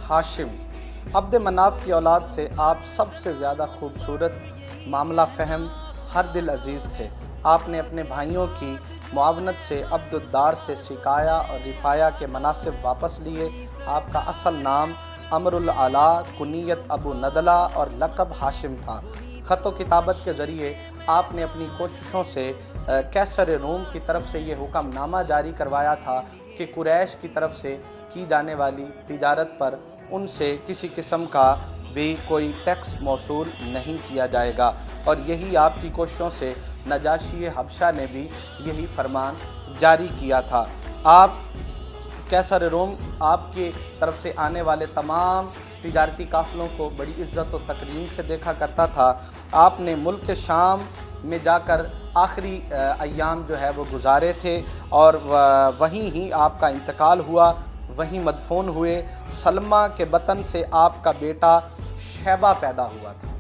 हाशिम अब्द मनाफ की औलाद से आप सबसे ज़्यादा खूबसूरत, मामला फ़हम, हर दिल अज़ीज़ थे। आपने अपने भाइयों की मुआवनत से अब्दुद्दार से शिकाया और रिफ़ाया के मनासिब वापस लिए। आपका असल नाम अमरुल आला, कुनियत अबू नदला और लक़ब हाशिम था। ख़त व किताबत के ज़रिए आपने अपनी कोशिशों से कैसर रोम की तरफ से ये हुक्मनामा जारी करवाया था कि कुरैश की तरफ से की जाने वाली तिजारत पर उनसे किसी किस्म का भी कोई टैक्स मौसूल नहीं किया जाएगा, और यही आपकी कोशिशों से नजाशी हबशा ने भी यही फरमान जारी किया था। आप कैसर रोम आपके तरफ से आने वाले तमाम तिजारती काफ़िलों को बड़ी इज़्ज़त और तकरीम से देखा करता था। आपने मुल्क शाम में जाकर आखिरी अय्याम जो है वो गुजारे थे, और वहीं ही आपका इंतकाल हुआ, वहीं मदफून हुए। सलमा के बतन से आपका बेटा शैबा पैदा हुआ था।